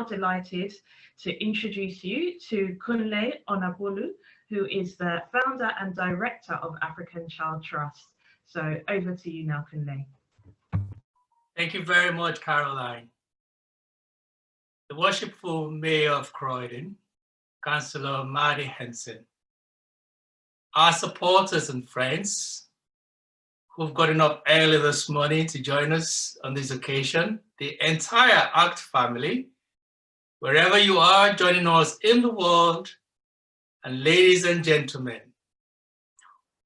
delighted to introduce you to Kunle Onabolu, who is the founder and director of African Child Trust. So over to you now, Kunle. Thank you very much, Caroline. The worshipful Mayor of Croydon, Councillor Maddie Henson, our supporters and friends who've gotten up early this morning to join us on this occasion, the entire ACT family, wherever you are joining us in the world, and ladies and gentlemen,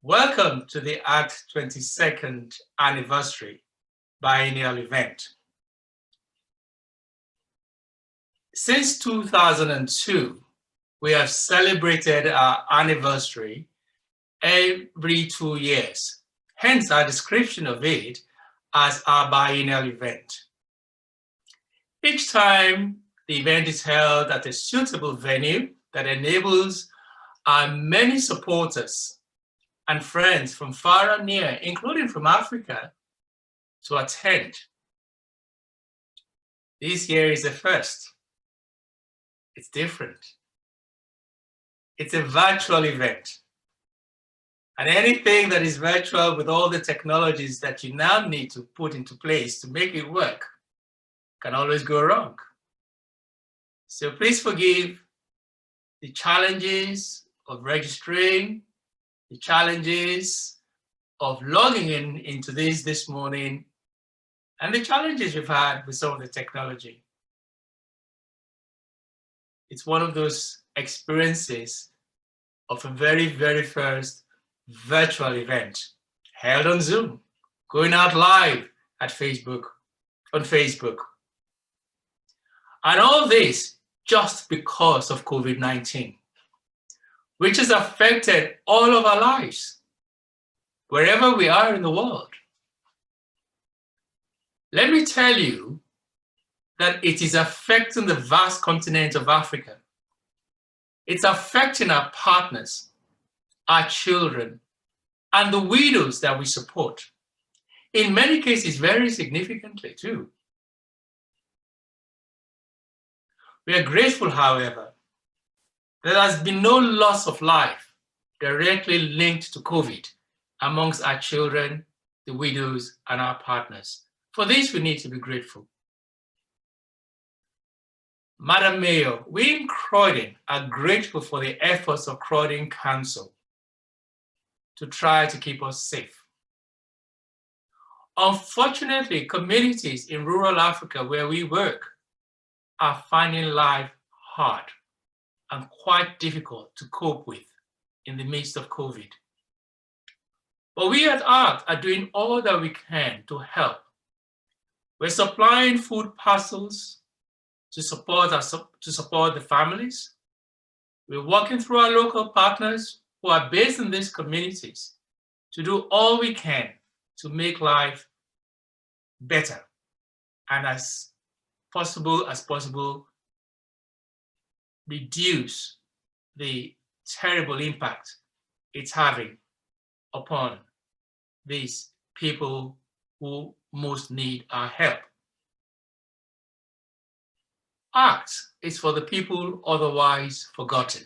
welcome to the ACT 22nd anniversary biennial event. Since 2002, we have celebrated our anniversary every 2 years, hence our description of it as our biennial event. Each time the event is held at a suitable venue that enables our many supporters and friends from far and near, including from Africa, to attend. This year is the first. It's different. It's a virtual event. And anything that is virtual with all the technologies that you now need to put into place to make it work can always go wrong. So please forgive the challenges of registering, the challenges of logging into this morning, and the challenges we've had with some of the technology. It's one of those experiences of a very, very first virtual event held on Zoom, going out live at on Facebook. And all this just because of COVID-19, which has affected all of our lives, wherever we are in the world. Let me tell you that it is affecting the vast continent of Africa. It's affecting our partners, our children, and the widows that we support. In many cases, very significantly too. We are grateful, however, that there has been no loss of life directly linked to COVID amongst our children, the widows, and our partners. For this, we need to be grateful. Madam Mayor, we in Croydon are grateful for the efforts of Croydon Council to try to keep us safe. Unfortunately, communities in rural Africa where we work are finding life hard and quite difficult to cope with in the midst of COVID. But we at ACT are doing all that we can to help. We're supplying food parcels to support the families. We're working through our local partners who are based in these communities to do all we can to make life better and as possible reduce the terrible impact it's having upon these people who most need our help. ACT is for the people otherwise forgotten.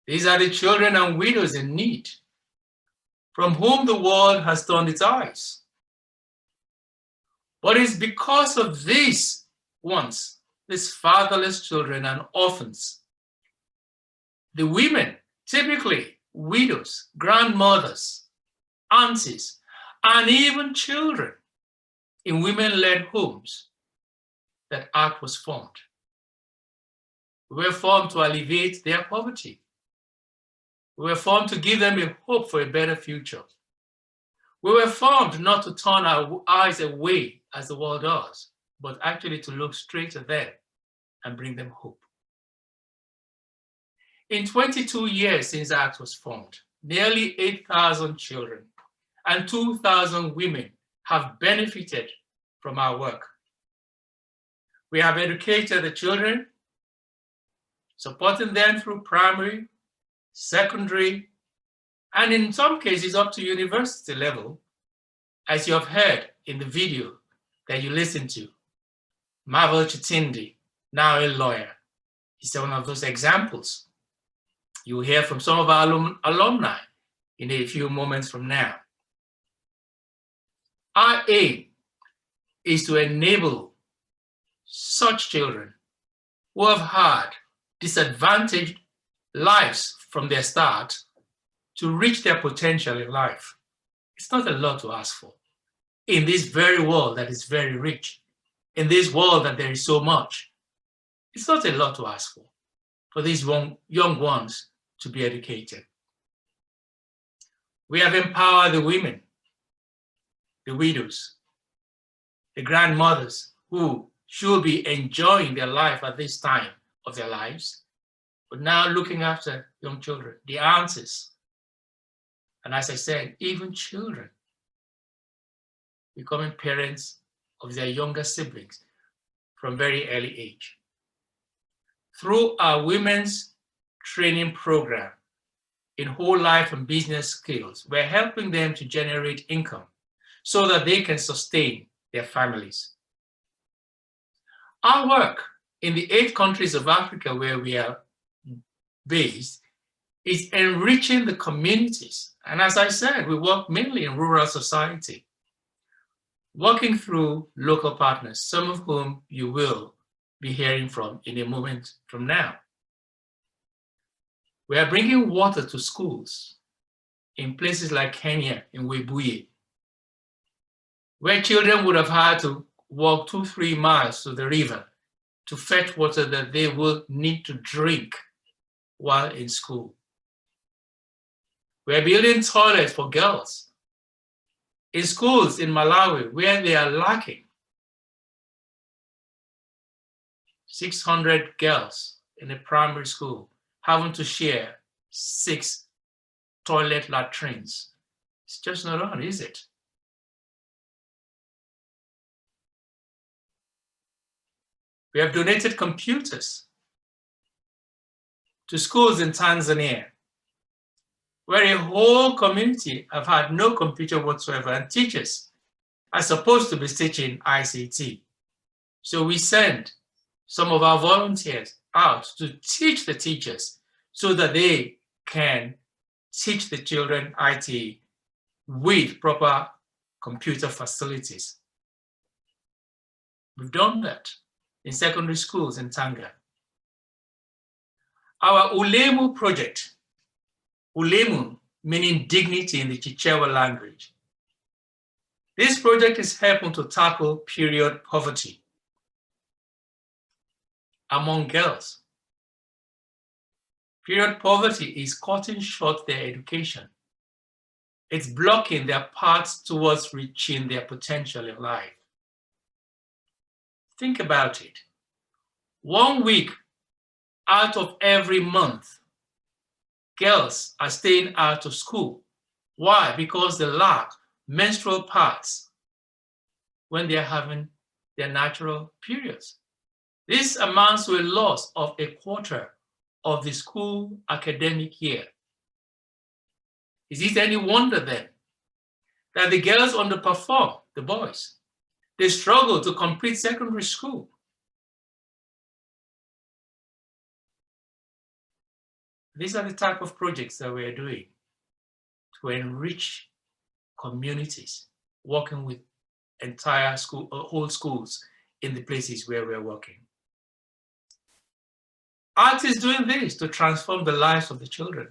These are the children and widows in need, from whom the world has turned its eyes. But it's because of these ones, these fatherless children and orphans, the women, typically widows, grandmothers, aunties, and even children in women-led homes, that ACT was formed. We were formed to alleviate their poverty. We were formed to give them a hope for a better future. We were formed not to turn our eyes away as the world does, but actually to look straight at them and bring them hope. In 22 years since ACT was formed, nearly 8,000 children and 2,000 women have benefited from our work. We have educated the children, supporting them through primary, secondary, and in some cases up to university level, as you have heard in the video that you listened to. Marvel Chitindi, now a lawyer, is one of those examples. You will hear from some of our alumni in a few moments from now. Our aim is to enable such children who have had disadvantaged lives from their start to reach their potential in life. It's not a lot to ask for. In this very world that is very rich, in this world that there is so much, it's not a lot to ask for these young ones to be educated. We have empowered the women, the widows, the grandmothers who should be enjoying their life at this time of their lives, but now looking after young children, the aunties, and as I said, even children becoming parents of their younger siblings from very early age. Through our women's training program in whole life and business skills, we're helping them to generate income so that they can sustain their families. Our work in the 8 countries of Africa where we are based is enriching the communities. And as I said, we work mainly in rural society, working through local partners, some of whom you will be hearing from in a moment from now. We are bringing water to schools in places like Kenya, in Webuye, where children would have had to walk 2-3 miles to the river to fetch water that they will need to drink while in school. We're building toilets for girls in schools in Malawi where they are lacking. 600 girls in a primary school having to share 6 toilet latrines. It's just not on, is it? We have donated computers to schools in Tanzania, where a whole community have had no computer whatsoever, and teachers are supposed to be teaching ICT. So we send some of our volunteers out to teach the teachers so that they can teach the children IT with proper computer facilities. We've done that in secondary schools in Tanga. Our Ulemu project, Ulemu meaning dignity in the Chichewa language. This project is helping to tackle period poverty among girls. Period poverty is cutting short their education. It's blocking their paths towards reaching their potential in life. Think about it. 1 week out of every month, girls are staying out of school. Why? Because they lack menstrual pads when they're having their natural periods. This amounts to a loss of 1/4 of the school academic year. Is it any wonder then that the girls underperform the boys? They struggle to complete secondary school. These are the type of projects that we're doing to enrich communities, working with entire school, whole schools in the places where we're working. Art is doing this to transform the lives of the children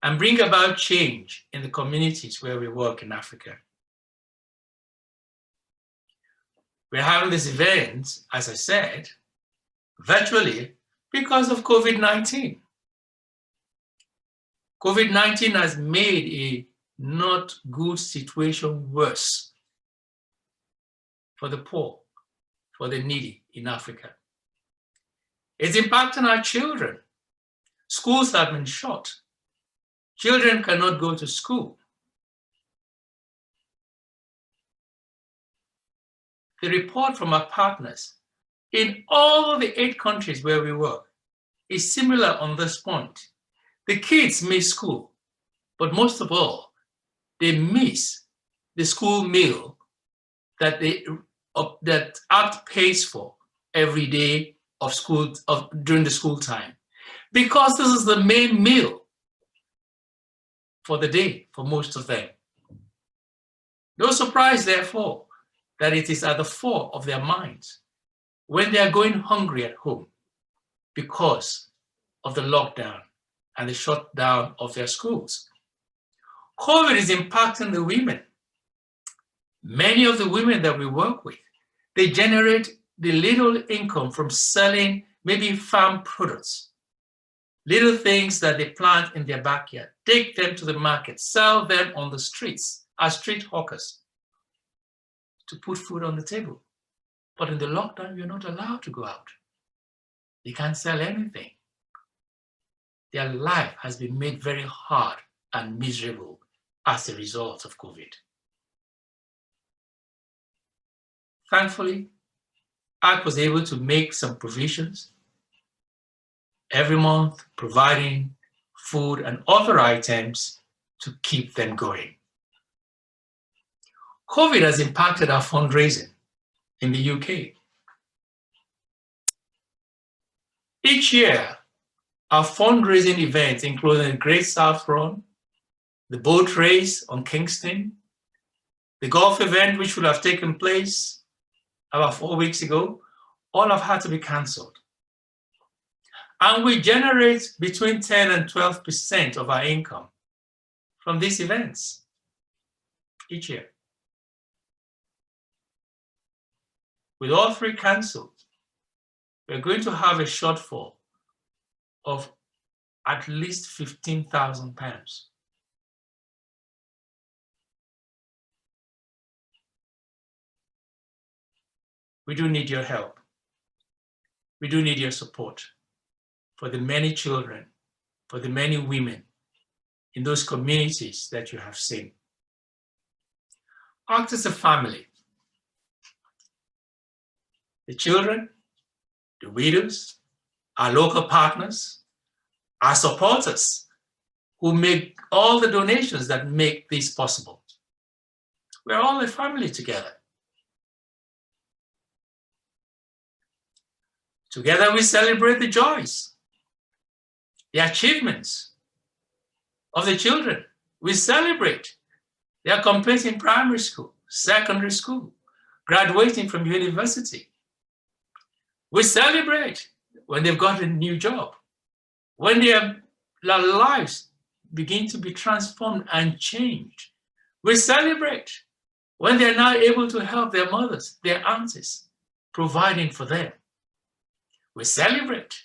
and bring about change in the communities where we work in Africa. We're having this event, as I said, virtually because of COVID-19. COVID-19 has made a not good situation worse for the poor, for the needy in Africa. It's impacting our children. Schools have been shut. Children cannot go to school. The report from our partners in all the 8 countries where we work is similar on this point. The kids miss school, but most of all, they miss the school meal that they that ACT pays for every day of school during the school time, because this is the main meal for the day for most of them. No surprise, therefore, that it is at the fore of their minds when they are going hungry at home because of the lockdown and the shutdown of their schools. COVID is impacting the women. Many of the women that we work with, they generate the little income from selling maybe farm products, little things that they plant in their backyard, take them to the market, sell them on the streets as street hawkers to put food on the table. But in the lockdown, you're not allowed to go out. They can't sell anything. Their life has been made very hard and miserable as a result of COVID. Thankfully, ACT was able to make some provisions every month, providing food and other items to keep them going. COVID has impacted our fundraising in the UK. Each year, our fundraising events, including the Great South Run, the boat race on Kingston, the golf event, which would have taken place about 4 weeks ago, all have had to be cancelled. And we generate between 10 and 12% of our income from these events each year. With all three cancelled, we're going to have a shortfall of at least £15,000. We do need your help. We do need your support for the many children, for the many women in those communities that you have seen. ACT is a family. The children, the widows, our local partners, our supporters who make all the donations that make this possible. We're all a family together. Together we celebrate the joys, the achievements of the children. We celebrate their completing primary school, secondary school, graduating from university. We celebrate when they've got a new job, when their lives begin to be transformed and changed. We celebrate when they're now able to help their mothers, their aunties, providing for them. We celebrate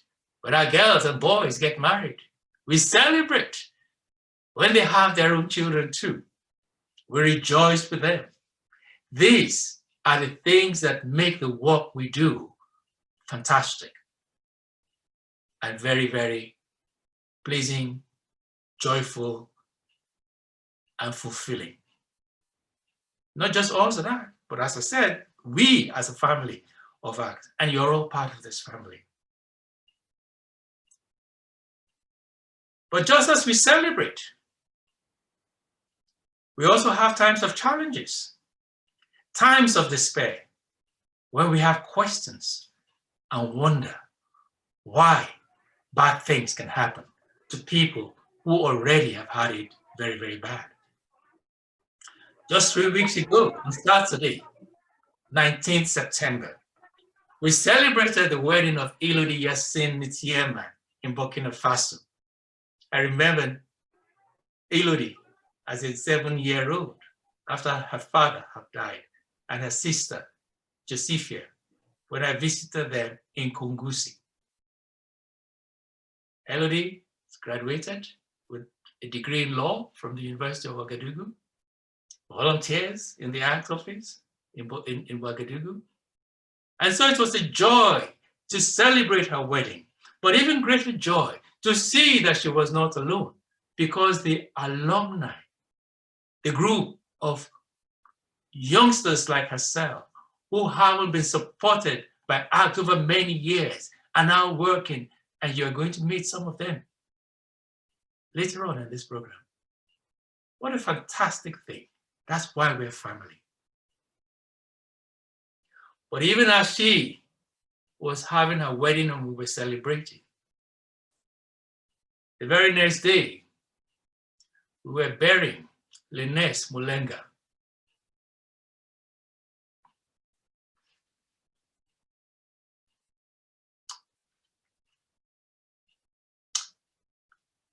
when our girls and boys get married. We celebrate when they have their own children too. We rejoice with them. These are the things that make the work we do fantastic and very, very pleasing, joyful, and fulfilling. Not just us and ACT, but as I said, we as a family of ACT, and you're all part of this family. But just as we celebrate, we also have times of challenges, times of despair, when we have questions and wonder why bad things can happen to people who already have had it very, very bad. Just 3 weeks ago, on Saturday, 19th September, we celebrated the wedding of Elodie Yassin Nitiema in Burkina Faso. I remember Elodie as a 7-year-old after her father had died, and her sister, Josephia, when I visited them in Kungusi. Elodie graduated with a degree in law from the University of Ouagadougou, volunteers in the ACT office in Ouagadougou. And so it was a joy to celebrate her wedding, but even greater joy to see that she was not alone, because the alumni, the group of youngsters like herself who haven't been supported by ACT over many years are now working, and you're going to meet some of them later on in this program. What a fantastic thing. That's why we're family. But even as she was having her wedding and we were celebrating, the very next day, we were burying Linus Mulenga.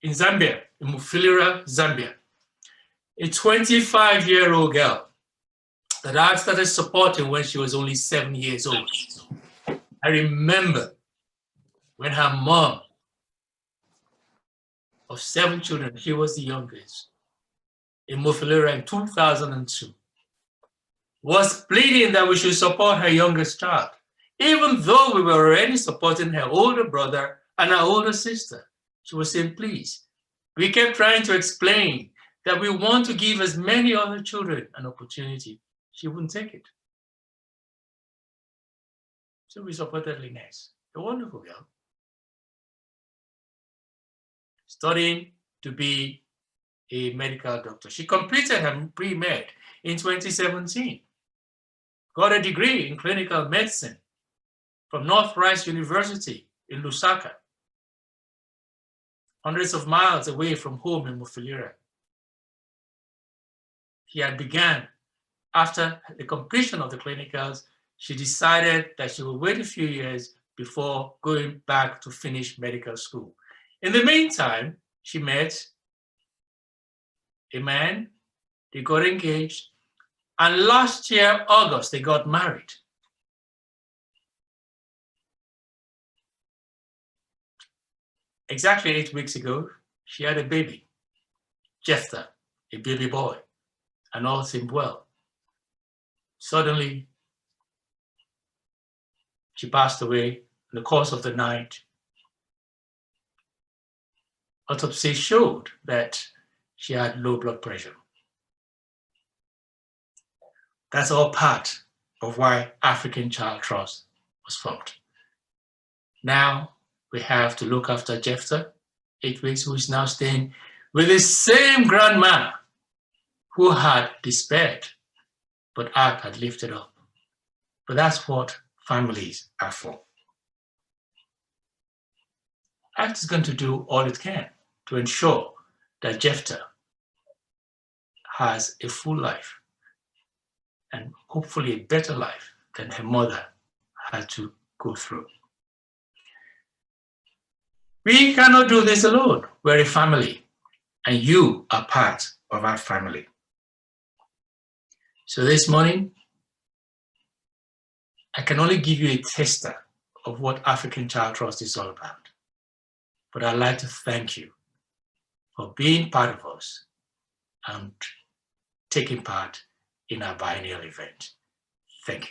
In Zambia, in Mufulira, Zambia, a 25-year-old girl that I started supporting when she was only 7 years old. I remember when her mom of 7 children, she was the youngest, in Mufulira in 2002, was pleading that we should support her youngest child, even though we were already supporting her older brother and her older sister. She was saying, please. We kept trying to explain that we want to give as many other children an opportunity. She wouldn't take it. So we supported Linus, a wonderful girl, studying to be a medical doctor. She completed her pre-med in 2017, got a degree in clinical medicine from Northwest University in Lusaka, hundreds of miles away from home in Mufulira. He had begun, after the completion of the clinicals, she decided that she would wait a few years before going back to finish medical school. In the meantime, she met a man, they got engaged, and last year, August, they got married. Exactly 8 weeks ago, she had a baby, Jephthah, a baby boy, and all seemed well. Suddenly, she passed away in the course of the night. Autopsy showed that she had low blood pressure. That's all part of why African Child Trust was formed. Now we have to look after Jephthah, 8 weeks, who is now staying with the same grandma who had despaired, but Art had lifted up. But that's what families are for. Art is going to do all it can to ensure that Jephthah has a full life and hopefully a better life than her mother had to go through. We cannot do this alone. We're a family, and you are part of our family. So this morning, I can only give you a taster of what African Child Trust is all about. But I'd like to thank you for being part of us and taking part in our biennial event. Thank you.